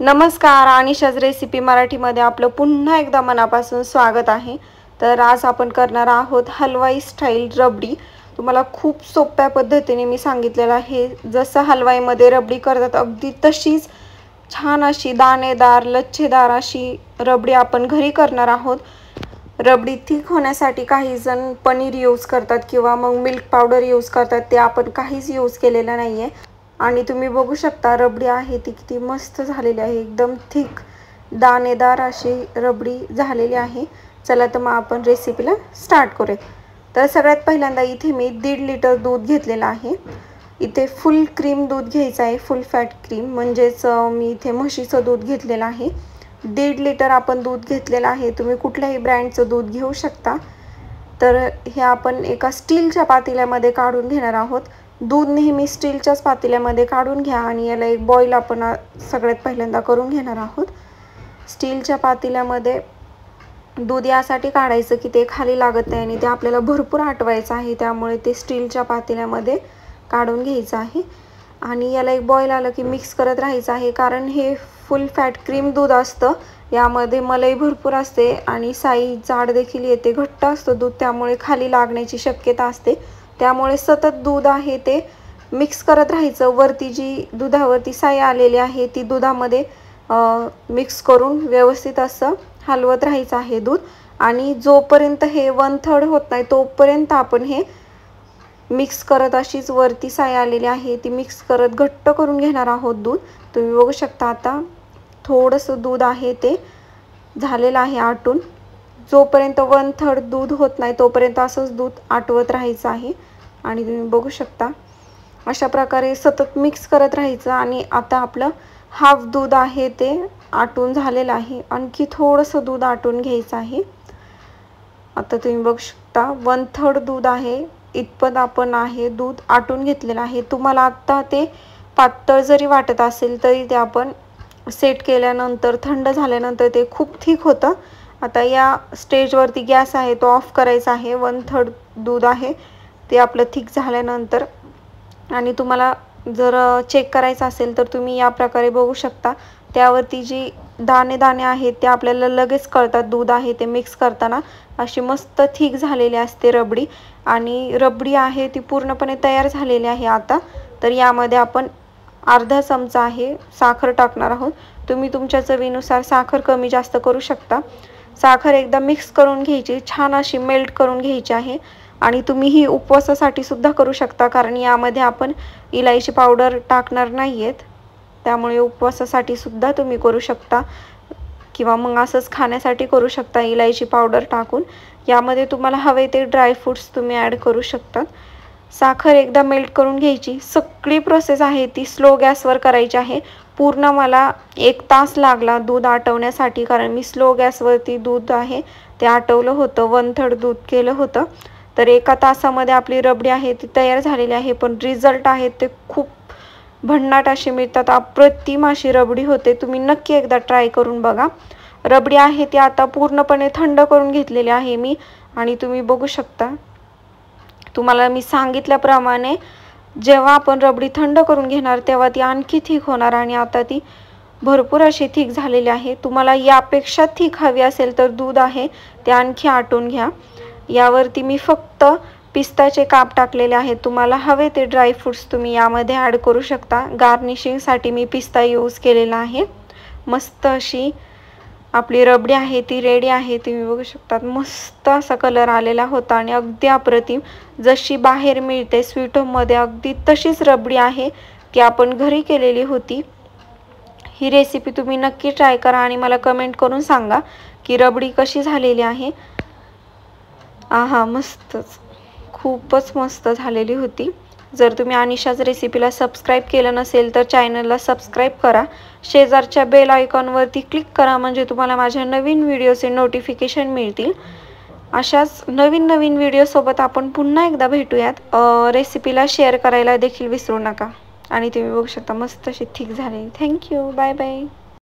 नमस्कार, अनिशाज रेसिपी मराठीमध्ये आपलं पुन्हा एकदा मनापासून स्वागत आहे। तर आज आपण करणार आहोत हलवाई स्टाईल रबडी। तुम्हाला खूप सोप्या पद्धतीने मी सांगितलेलं आहे। जसं हलवाईमध्ये रबडी करतात अगदी तशीच छान अशी दाणेदार लच्छेदार अशी रबडी आपण घरी करणार आहोत। रबडी थिक होण्यासाठी काही जण पनीर यूज करतात किंवा मग मिल्क पावडर यूज करतात, ते आपण काहीच यूज केलेलं नाहीये। आणि तुम्ही बघू शकता रबडी आहे ती किती मस्त झालेली आहे, एकदम थिक दाणेदार अशी रबडी झालेली आहे। चला तर मग आपण रेसिपीला स्टार्ट करूया। तर सगळ्यात पहिल्यांदा इथे मी 1.5 लिटर दूध घेतलेलं आहे। इथे फुल क्रीम दूध घ्यायचं आहे, फुल फॅट क्रीम, म्हणजेच मी इथे म्हशीचं दूध घेतलेलं आहे। 1.5 लिटर आपण दूध घेतलेलं आहे। तुम्ही कुठल्याही ब्रँडचं दूध घेऊ शकता। तर हे आपण एका स्टीलच्या पातेल्यामध्ये काढून घेणार आहोत। दूध नेहमी स्टीलच्याच पातेल्यामध्ये काढून घ्या आणि याला एक बॉईल आपण सगळ्यात पहिल्यांदा करून घेणार आहोत। स्टीलच्या पातेल्यामध्ये दूध यासाठी काढायचं की ते खाली लागत नाही आणि ते आपल्याला भरपूर आटवायचं आहे, त्यामुळे ते स्टीलच्या पातेल्यामध्ये काढून घ्यायचं आहे। आणि याला एक बॉईल आलं की मिक्स करत राहायचं आहे, कारण हे फुल फॅट क्रीम दूध असतं, यामध्ये मलाई भरपूर असते आणि साई जाड देखील येते, घट्ट असतं दूध, त्यामुळे खाली लागण्याची शक्यता असते। त्यामुळे सतत दूध आहे ते मिक्स करत राहायचं। वरती जी दुधावरती साई आलेली आहे ती दुधामध्ये मिक्स करून व्यवस्थित असं हलवत राहायचं आहे दूध। आणि जोपर्यंत हे 1/3 होत नाही तोपर्यंत आपण हे मिक्स करत अशीच वरती साई आलेली आहे ती मिक्स करत घट्ट करून घेणार आहोत दूध। तुम्ही बघू शकता आता थोडंसं दूध आहे ते झालेलं आहे आटून। जोपर्यंत 1/3 दूध होत नाही तोपर्यंत असंच दूध आटवत राहायचं आहे। आणि तुम्ही बघू शकता अशा प्रकारे सतत मिक्स करत राहायचं। आणि आता आपलं हाफ दूध आहे ते आटून झालेलं आहे, आणखी थोडंसं दूध आटून घ्यायचं आहे। आता तुम्ही बघू शकता 1/3 दूध आहे, इतपत आपण आहे दूध आटून घेतलेलं आहे। तुम्हाला आता ते पातळ जरी वाटत असेल तरी ते आपण सेट केल्यानंतर थंड झाल्यानंतर ते खूप थिक होतं। आता या स्टेजवरती गॅस आहे तो ऑफ करायचा आहे। 1/3 दूध आहे ते आपलं थिक झाल्यानंतर, आणि तुम्हाला जर चेक करायचं असेल तर तुम्ही या प्रकारे बघू शकता, त्यावरती जी दाणे दाणे आहेत ते आपल्याला लगेच कळतात। दूध आहे ते मिक्स करताना अशी मस्त थिक झालेली असते रबडी, आणि रबडी आहे ती पूर्णपणे तयार झालेली आहे। आता तर यामध्ये आपण अर्धा चमचा आहे साखर टाकणार आहोत। तुम्ही तुमच्या चवीनुसार साखर कमी जास्त करू शकता। साखर एकदा मिक्स करून घ्यायची, छान अशी मेल्ट करून घ्यायची आहे। आणि तुम्ही ही उपवासासाठी सुद्धा करू शकता, कारण यामध्ये आपण इलायची पावडर टाकणार नाहीयेत, त्यामुळे उपवासासाठी सुद्धा तुम्ही करू शकता किंवा मग असंच खाण्यासाठी करू शकता इलायची पावडर टाकून। यामध्ये तुम्हाला हवे ते ड्रायफ्रूट्स तुम्ही ॲड करू शकतात। साखर एकदा मेल्ट करून घ्यायची। सगळी प्रोसेस आहे ती स्लो गॅसवर करायची आहे। पूर्ण मला 1 तास लागला दूध आटवण्यासाठी, कारण मी स्लो गॅसवरती दूध आहे ते आटवलं होतं, 1/3 दूध केलं होतं। तर 1 तासामध्ये आपली रबडी आहे ती तयार झालेली आहे। पण रिझल्ट आहे ते खूप भन्नाट असे मिळतात, अप्रतिम अशी रबडी होते। तुम्ही नक्की एकदा ट्राय करून बघा। रबडी आहे ती आता पूर्णपणे थंड करून घेतलेली आहे मी, आणि तुम्ही बघू शकता तुम्हाला मी सांगितल्याप्रमाणे जेव्हा आपण रबडी थंड करून घेणार तेव्हा ती आणखी थिक होणार, आणि आता ती भरपूर अशी थिक झालेली आहे। तुम्हाला यापेक्षा थिक हवी असेल तर दूध आहे ते आणखी आटून घ्या। यावरती मी फक्त पिस्ताचे काप टाकलेले आहेत, तुम्हाला हवे ते ड्रायफ्रूट्स तुम्ही यामध्ये ॲड करू शकता। गार्निशिंगसाठी मी पिस्ता यूज केलेला आहे। मस्त अशी आपली रबडी आहे ती रेडी आहे। तुम्ही बघू शकता मस्त असा कलर आलेला होता आणि अगदी अप्रतिम, जशी बाहेर मिळते स्वीट होममध्ये अगदी तशीच रबडी आहे ती आपण घरी केलेली होती। ही रेसिपी तुम्ही नक्की ट्राय करा आणि मला कमेंट करून सांगा की रबडी कशी झालेली आहे। आहा, मस्तच, खूपच मस्त झालेली होती। जर तुम्ही अनिशाज रेसिपीला सबस्क्राईब केलं नसेल तर चॅनलला सबस्क्राईब करा, शेजारच्या बेल आयकॉनवरती क्लिक करा, म्हणजे तुम्हाला माझ्या नवीन व्हिडिओचे नोटिफिकेशन मिळतील। अशाच नवीन नवीन व्हिडिओसोबत आपण पुन्हा एकदा भेटूयात। रेसिपीला शेअर करायला देखील विसरू नका। आणि तुम्ही बघू शकता मस्त अशी थिक झाली। Thank you, bye bye.